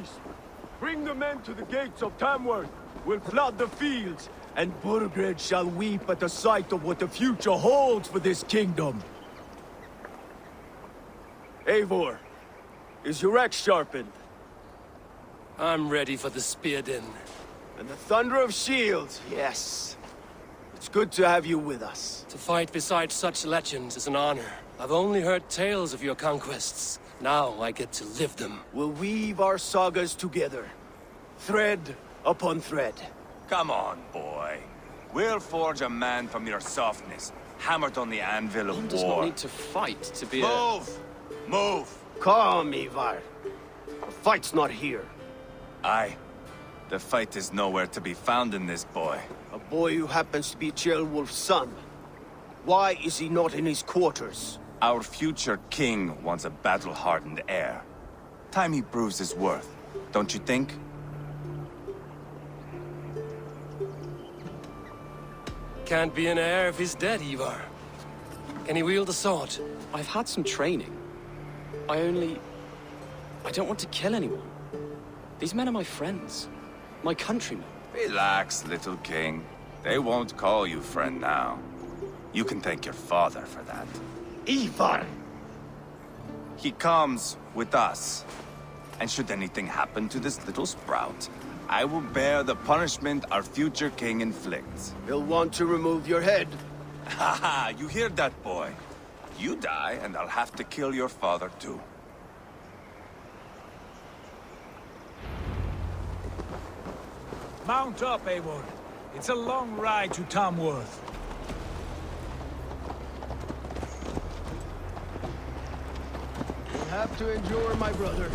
priest! Bring the men to the gates of Tamworth. We'll flood the fields, and Burgred shall weep at the sight of what the future holds for this kingdom. Eivor, is your axe sharpened? I'm ready for the spear din. And the thunder of shields, yes. It's good to have you with us. To fight beside such legends is an honor. I've only heard tales of your conquests. Now I get to live them. We'll weave our sagas together. Thread upon thread. Come on, boy. We'll forge a man from your softness, hammered on the anvil of One war. does not need to fight to be Move! Move! Calm, Ivar. The fight's not here. Aye. The fight is nowhere to be found in this boy. A boy who happens to be Ceolwulf's son. Why is he not in his quarters? Our future king wants a battle-hardened heir. Time he proves his worth, don't you think? Can't be an heir if he's dead, Ivar. Can he wield a sword? I've had some training. I don't want to kill anyone. These men are my friends. My countrymen. Relax, little king. They won't call you friend now. You can thank your father for that. Ivar! He comes with us. And should anything happen to this little sprout, I will bear the punishment our future king inflicts. He'll want to remove your head. Haha, you hear that, boy? You die, and I'll have to kill your father, too. Mount up, Eivor. It's a long ride to Tamworth. You'll have to endure, my brother.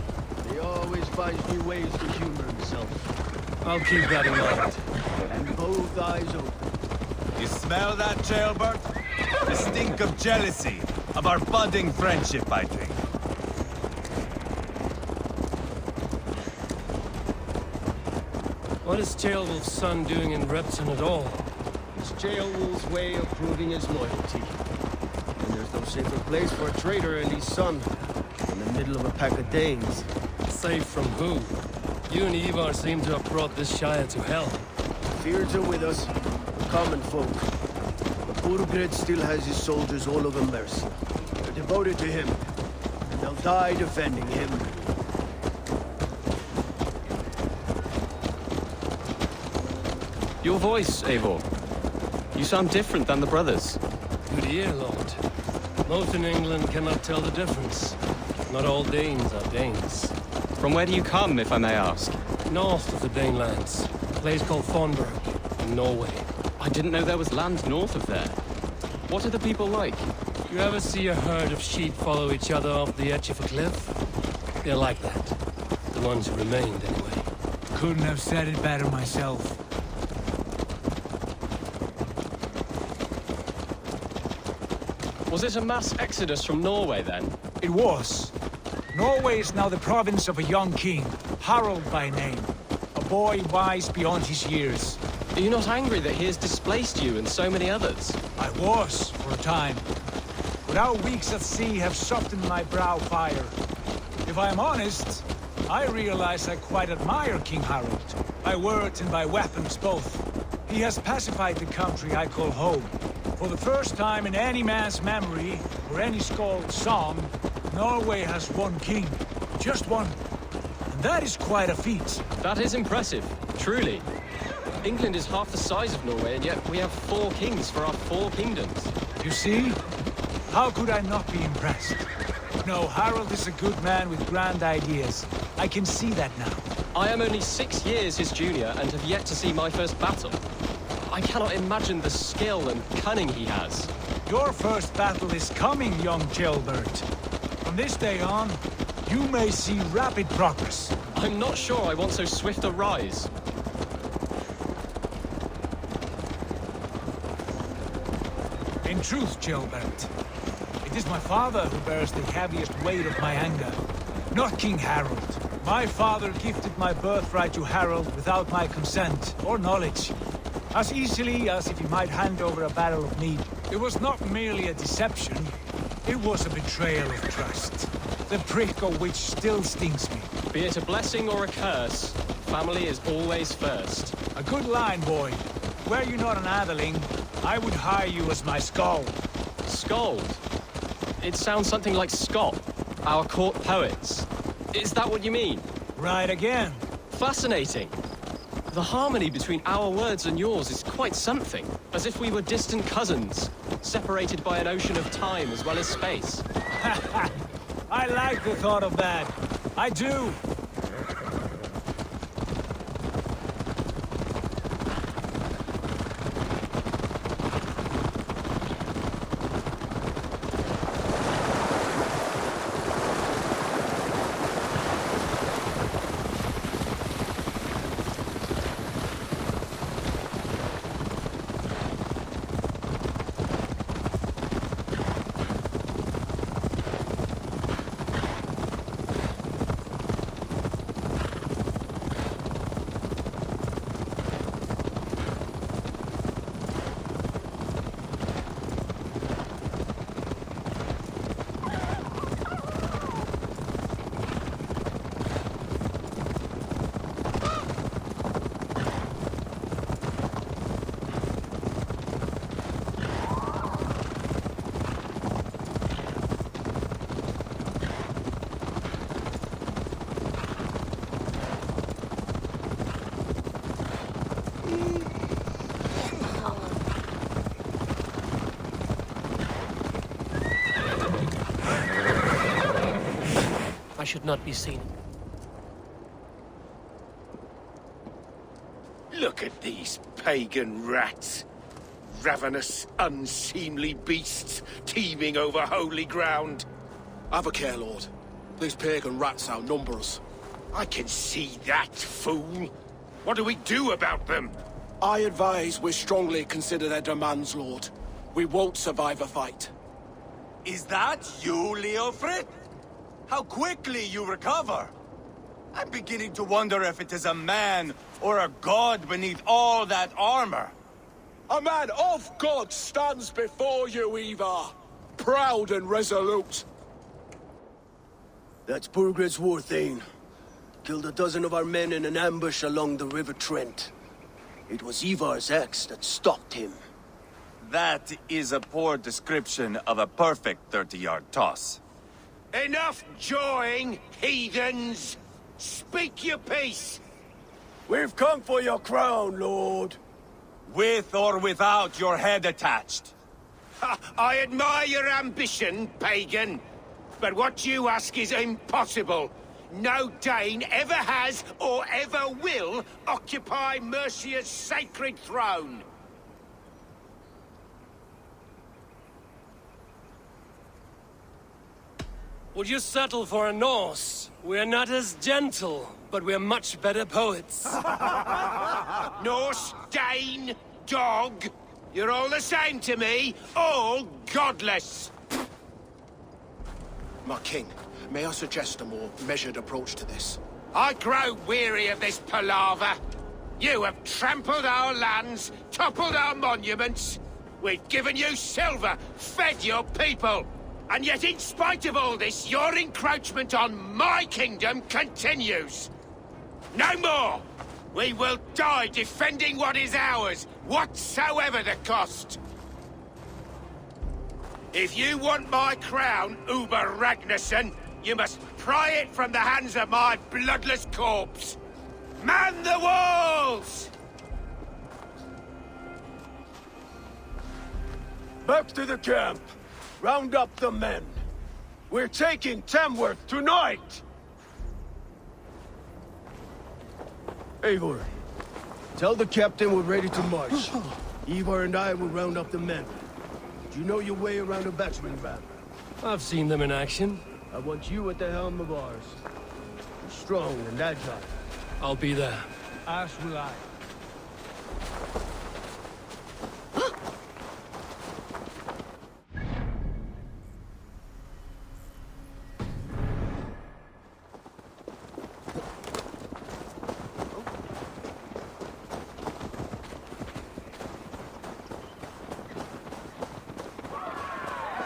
He always finds new ways to humor himself. I'll keep that in mind. And both eyes open. You smell that, jailbird? The stink of jealousy, of our budding friendship, I think. What is Ceolwulf's son doing in Repton at all? It's Ceolwulf's way of proving his loyalty. And there's no safer place for a traitor and his son in the middle of a pack of Danes. Safe from who? You and Ivar seem to have brought this Shire to hell. Fears are with us, the common folk. But Burgred still has his soldiers all over Mercia. They're devoted to him, and they'll die defending him. Your voice, Eivor. You sound different than the brothers. Good ear, Lord. Most in England cannot tell the difference. Not all Danes are Danes. From where do you come, if I may ask? North of the Danelands, a place called Thornburg, in Norway. I didn't know there was land north of there. What are the people like? You ever see a herd of sheep follow each other off the edge of a cliff? They're like that. The ones who remained, anyway. Couldn't have said it better myself. Was it a mass exodus from Norway, then? It was. Norway is now the province of a young king, Harald by name. A boy wise beyond his years. Are you not angry that he has displaced you and so many others? I was, for a time. But our weeks at sea have softened my brow fire. If I am honest, I realize I quite admire King Harald. By words and by weapons both. He has pacified the country I call home. For the first time in any man's memory, or any skald's song, Norway has one king. Just one. And that is quite a feat. That is impressive, truly. England is half the size of Norway, and yet we have 4 kings for our 4 kingdoms. You see? How could I not be impressed? No, Harald is a good man with grand ideas. I can see that now. I am only 6 years his junior and have yet to see my first battle. I cannot imagine the skill and cunning he has. Your first battle is coming, young Gilbert. From this day on, you may see rapid progress. I'm not sure I want so swift a rise. In truth, Gilbert, it is my father who bears the heaviest weight of my anger, not King Harald. My father gifted my birthright to Harald without my consent or knowledge. As easily as if he might hand over a barrel of mead. It was not merely a deception, it was a betrayal of trust. the prick of which still stings me. Be it a blessing or a curse, family is always first. A good line, boy. Were you not an atheling, I would hire you as my skald. Skald? It sounds something like Scott, our court poets. Is that what you mean? Right again. Fascinating. The harmony between our words and yours is quite something. As if we were distant cousins, separated by an ocean of time as well as space. I like the thought of that. I do. I should not be seen. Look at these pagan rats. Ravenous, unseemly beasts teeming over holy ground. Have a care, Lord. These pagan rats outnumber us. I can see that, fool. What do we do about them? I advise we strongly consider their demands, Lord. We won't survive a fight. Is that you, Leofrid? How quickly you recover! I'm beginning to wonder if it is a man or a god beneath all that armor. A man of God stands before you, Ivar. Proud and resolute. That's Burgred's war thane. Killed a dozen of our men in an ambush along the River Trent. It was Ivar's axe that stopped him. That is a poor description of a perfect 30-yard toss. Enough jawing, heathens! Speak your piece! We've come for your crown, Lord. With or without your head attached. Ha, I admire your ambition, pagan. But what you ask is impossible. No Dane ever has or ever will occupy Mercia's sacred throne. Would you settle for a Norse? We're not as gentle, but we're much better poets. Norse, Dane, dog. You're all the same to me. All godless. My king, may I suggest a more measured approach to this? I grow weary of this palaver. You have trampled our lands, toppled our monuments. We've given you silver, fed your people. And yet, in spite of all this, your encroachment on my kingdom continues. No more! We will die defending what is ours, whatsoever the cost. If you want my crown, Uber Ragnarsson, you must pry it from the hands of my bloodless corpse. Man the walls! Back to the camp. Round up the men. We're taking Tamworth tonight! Eivor, tell the captain we're ready to march. Ivar and I will round up the men. Do you know your way around a battering ram? I've seen them in action. I want you at the helm of ours. Strong and agile. I'll be there. As will I.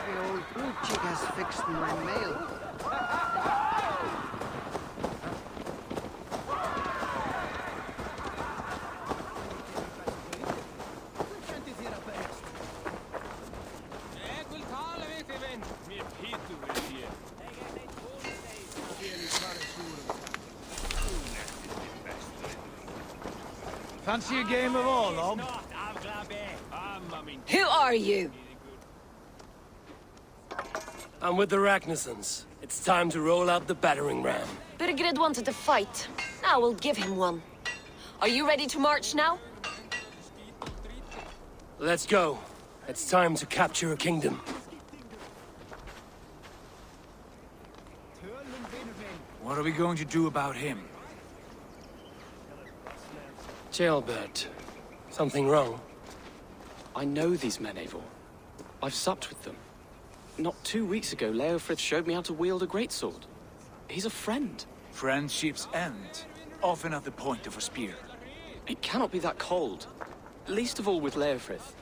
The old blue chick has fixed my mail. Fancy a game of all, love? Who are you? I'm with the Ragnarsons. It's time to roll out the battering ram. Birgrid wanted to fight. Now we'll give him one. Are you ready to march now? Let's go. It's time to capture a kingdom. What are we going to do about him? Jailbird. Something wrong? I know these men, Eivor. I've supped with them. Not 2 weeks ago, Leofrith showed me how to wield a greatsword. He's a friend. Friendship's end, often at the point of a spear. It cannot be that cold. Least of all with Leofrith.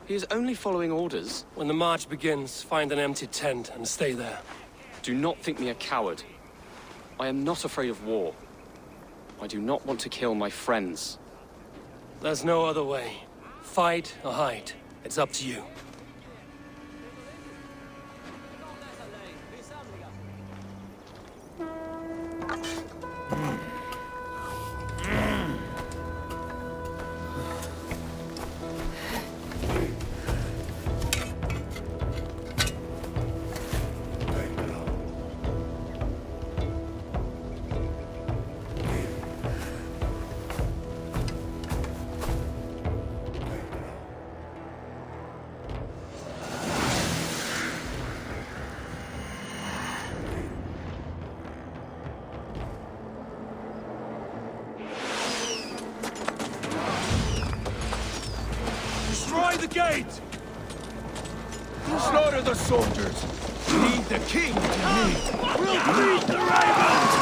He is only following orders. When the march begins, find an empty tent and stay there. Do not think me a coward. I am not afraid of war. I do not want to kill my friends. There's no other way. Fight or hide. It's up to you. Destroy the gate! Slaughter the soldiers! Lead the king to me! We'll beat the ravens!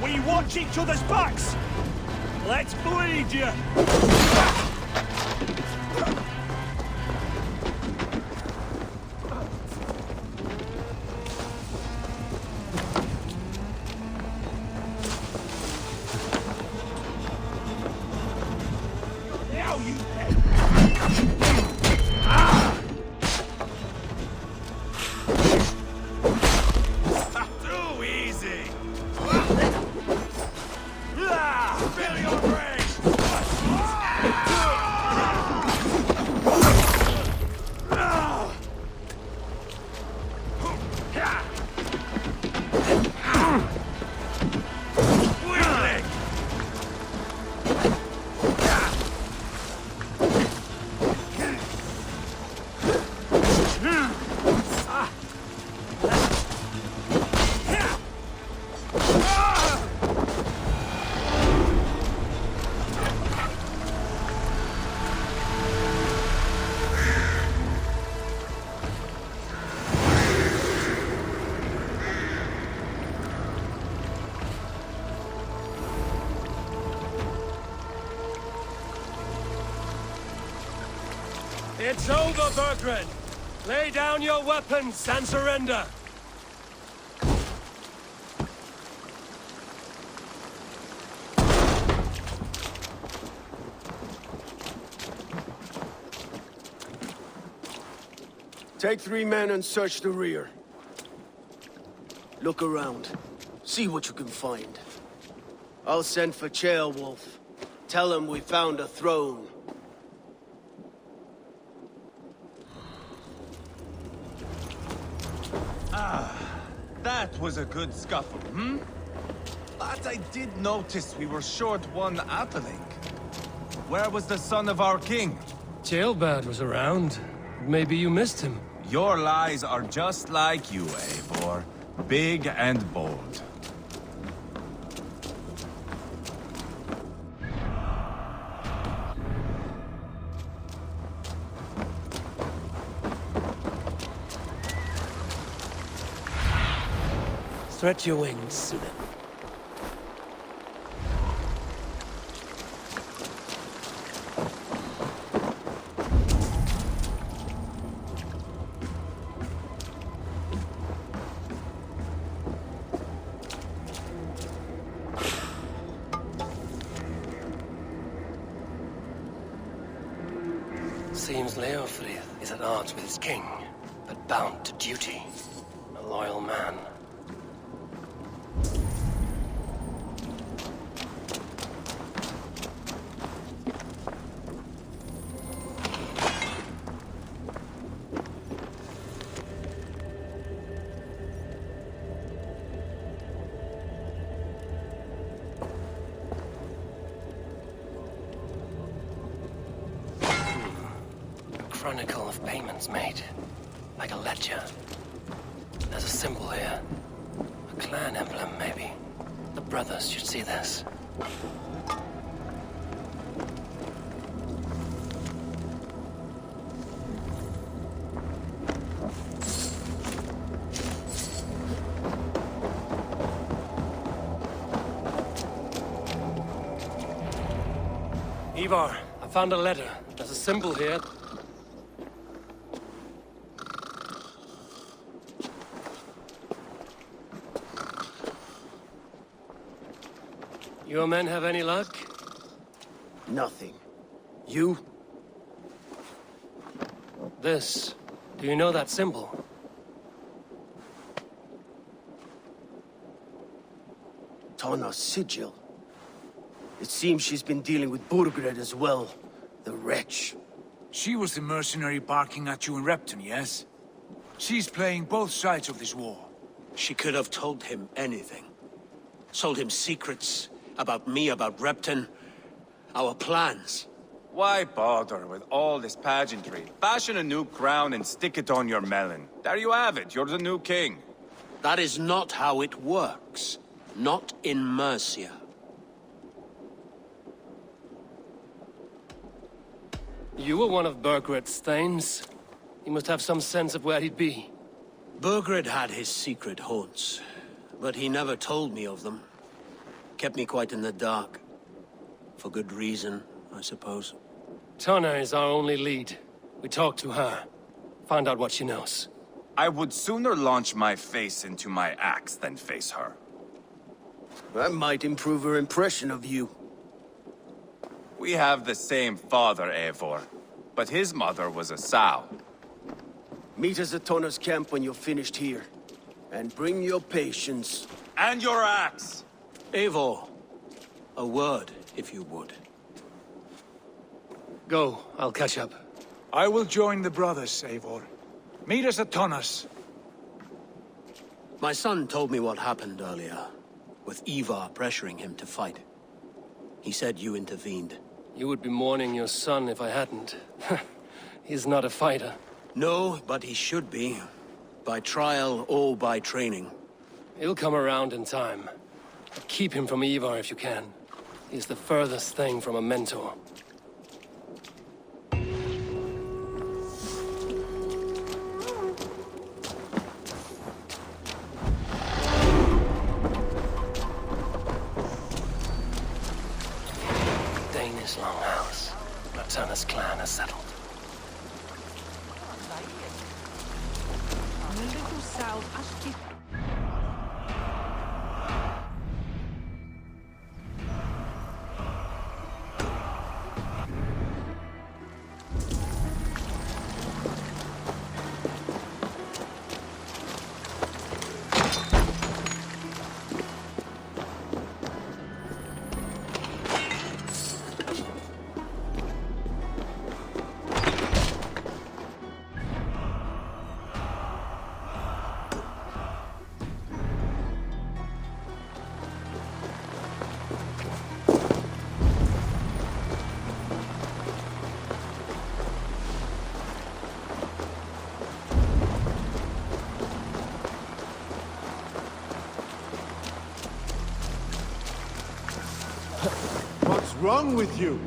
We watch each other's backs! Let's bleed you! Now you Too easy! fill your brain! Weakling! It's over, Bertrand! Lay down your weapons and surrender! Take 3 men and search the rear. Look around. See what you can find. I'll send for Ceolwulf. Tell him we found a throne. That was a good scuffle, hmm? But I did notice we were short one atheling. Where was the son of our king? Ceolbad was around. Maybe you missed him. Your lies are just like you, Eivor. Big and bold. Stretch your wings, Sunan. Seems Leofrith is at odds with his king, but bound to duty. A loyal man. Chronicle of payments made. Like a ledger. There's a symbol here. A clan emblem, maybe. The brothers should see this. Ivar, I found a letter. There's a symbol here. Your men have any luck? Nothing. You? This. Do you know that symbol? Tana's sigil. It seems she's been dealing with Burgred as well. The wretch. She was the mercenary barking at you in Repton, yes? She's playing both sides of this war. She could have told him anything. Sold him secrets about me, about Repton, our plans. Why bother with all this pageantry? Fashion a new crown and stick it on your melon. There you have it, you're the new king. That is not how it works. Not in Mercia. You were one of Burgred's thanes. He must have some sense of where he'd be. Burgred had his secret haunts, but he never told me of them. Kept me quite in the dark. For good reason, I suppose. Tana is our only lead. We talked to her. Find out what she knows. I would sooner launch my face into my axe than face her. That might improve her impression of you. We have the same father, Eivor, but his mother was a sow. Meet us at Tana's camp when you're finished here. And bring your patience. And your axe! Eivor, a word, if you would. Go, I'll catch up. I will join the brothers, Eivor. Meet us at Tonnas. My son told me what happened earlier, with Ivar pressuring him to fight. He said you intervened. You would be mourning your son if I hadn't. He's not a fighter. No, but he should be. By trial or by training. He'll come around in time. Keep him from Ivar if you can. He's the furthest thing from a mentor. Danish longhouse. Tana's clan is settled. What's wrong with you?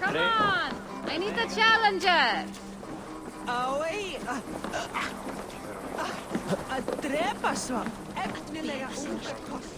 Come on! I need a challenger! Að drepa svo efnilega unga kosti.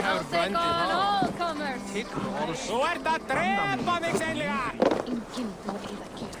I'll take on all comers! Þú ert að drepa mig seinlega! Enginn má eða gera.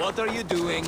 What are you doing?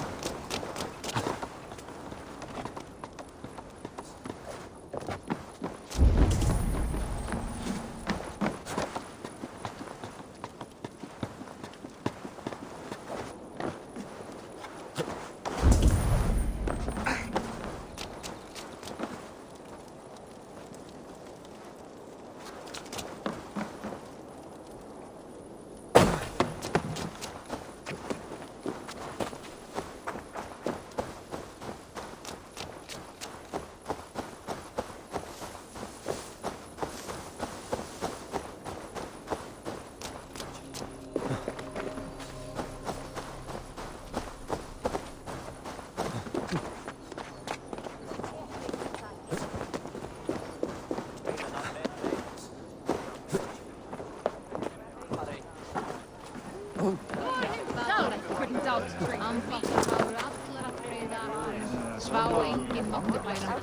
Svá enginn mátti bæra.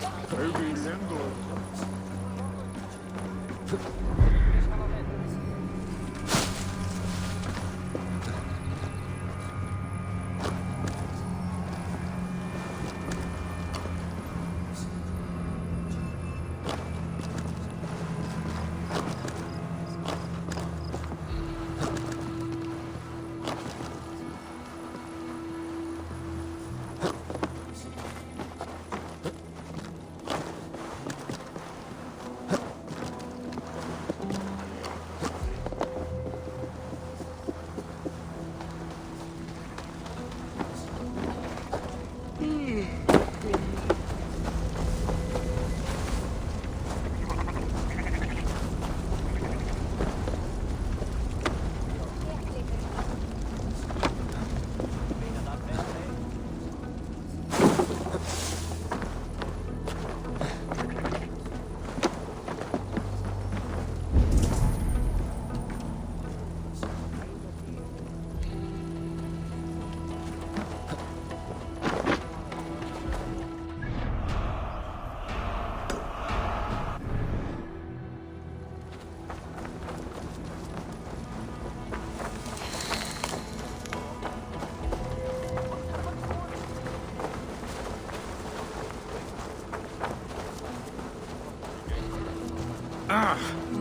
I've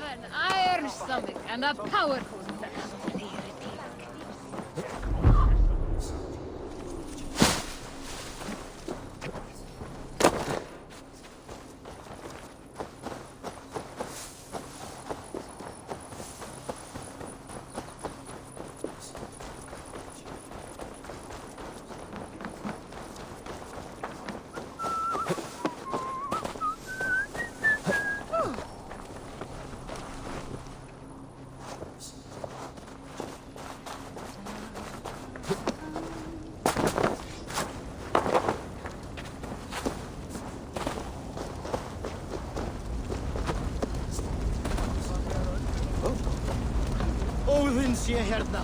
an iron stomach and a powerful Óðinn sé hérna.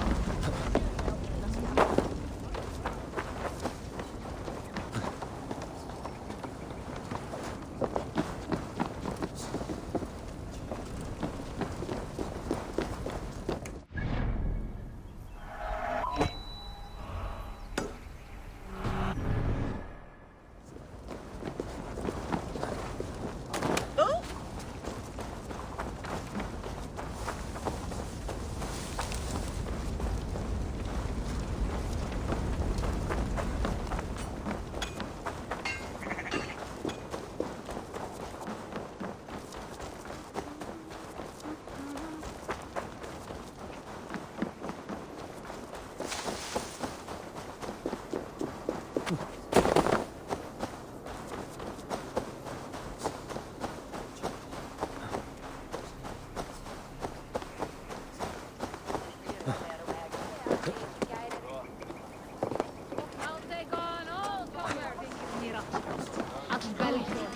I'll take on all comers. At Belgium.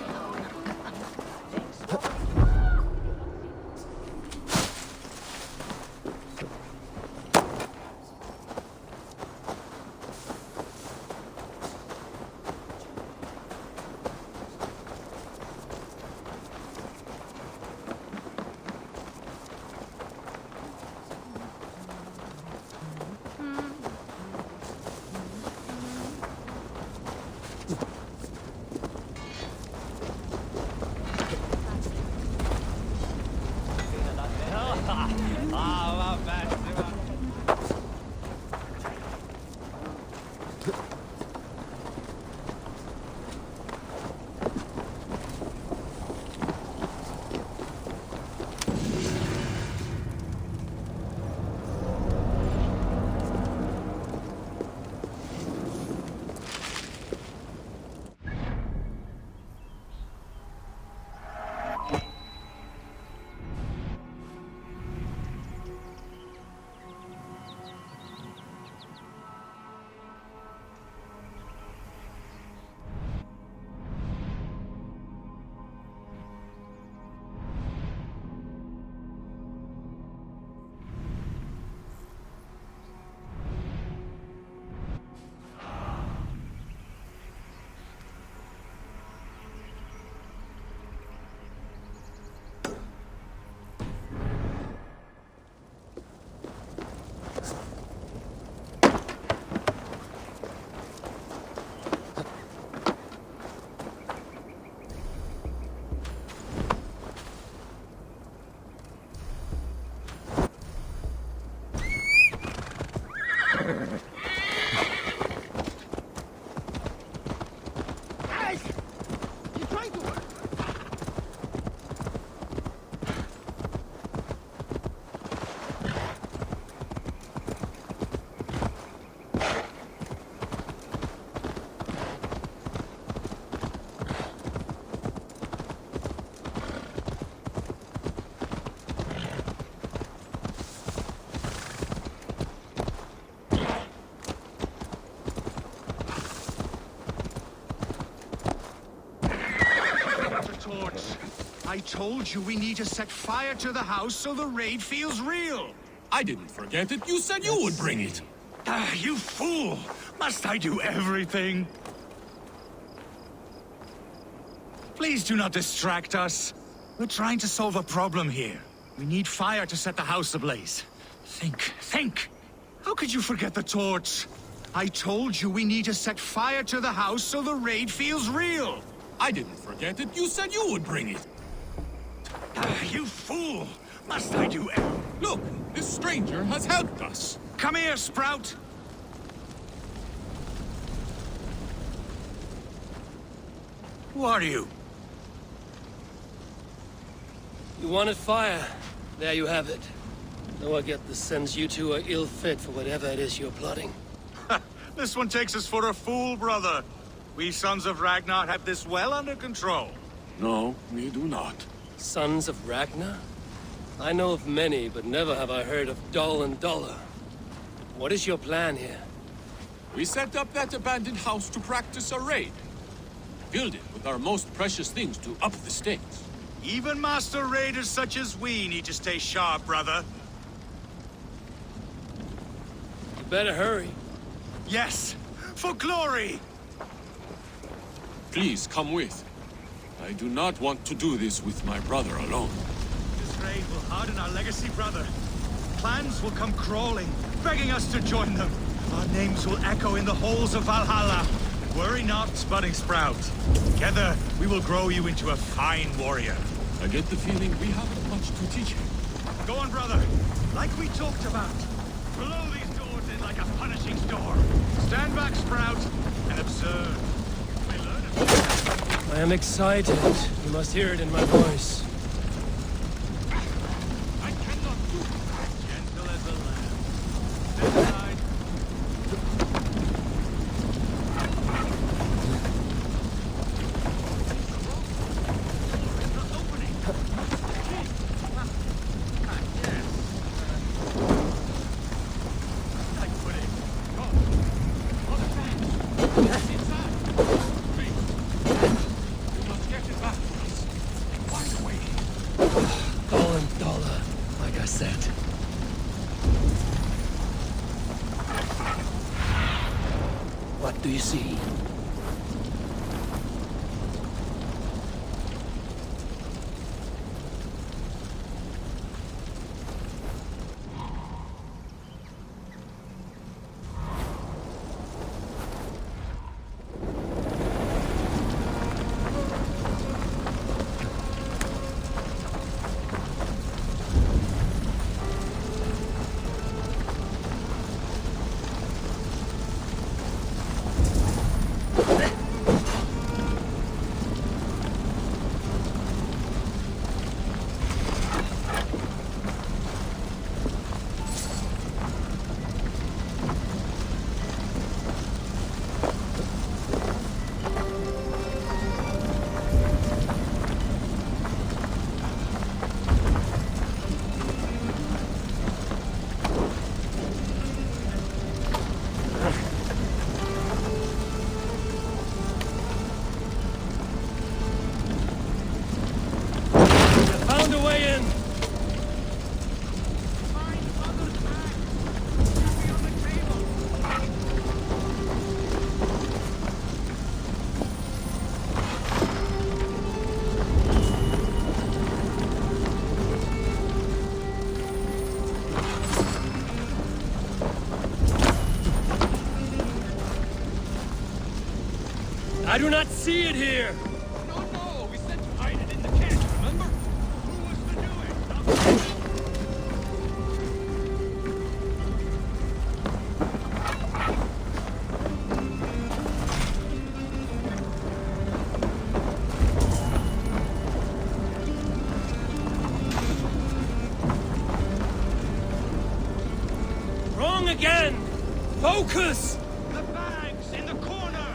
I told you we need to set fire to the house so the raid feels real. I didn't forget it. You said you would bring it. Ah, you fool! Must I do everything? Please do not distract us. We're trying to solve a problem here. We need fire to set the house ablaze. Think! How could you forget the torch? I told you we need to set fire to the house so the raid feels real. I didn't forget it. You said you would bring it. Ah, you fool! Must I do Look, this stranger has helped us. Come here, Sprout! Who are you? You wanted fire. There you have it. Though I get the sense you two are ill fit for whatever it is you're plotting. This one takes us for a fool, brother. We Sons of Ragnar have this well under control. No, we do not. Sons of Ragnar? I know of many, but never have I heard of Dull and Duller. What is your plan here? We set up that abandoned house to practice a raid. Filled it with our most precious things to up the stakes. Even master raiders such as we need to stay sharp, brother. You better hurry. Yes, for glory! Please come with. I do not want to do this with my brother alone. This raid will harden our legacy, brother. Clans will come crawling, begging us to join them. Our names will echo in the halls of Valhalla. Worry not, budding Sprout. Together, we will grow you into a fine warrior. I get the feeling we have much to teach him. Go on, brother. Like we talked about. Blow these doors in like a punishing storm. Stand back, Sprout, and observe. You may learn a few. I am excited. You must hear it in my voice. I cannot do it. Gentle as a lamb. Step aside. What do you see? I do not see it here! No, we said to hide it in the tent, remember? Who was to do it? Wrong again! Focus! The bag's in the corner!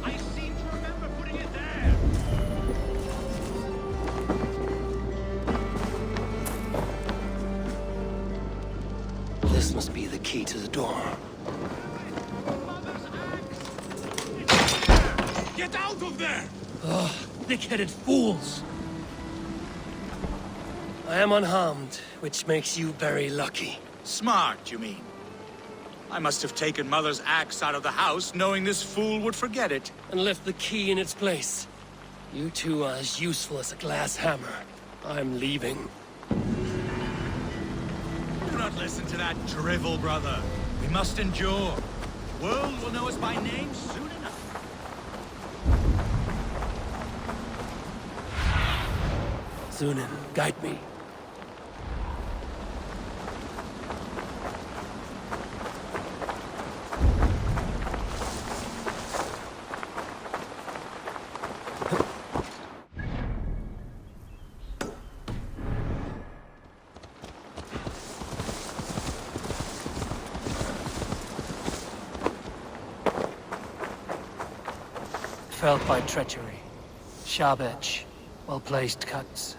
I seem to remember putting it there! This must be the key to the door. Mother's axe! Get out of there! Ugh, thick-headed fools! I am unharmed, which makes you very lucky. Smart, you mean? I must have taken Mother's axe out of the house, knowing this fool would forget it. And left the key in its place. You two are as useful as a glass hammer. I'm leaving. Do not listen to that drivel, brother. We must endure. The world will know us by name soon enough. Zunin, guide me. Felt by treachery. Sharp edge. Well-placed cuts.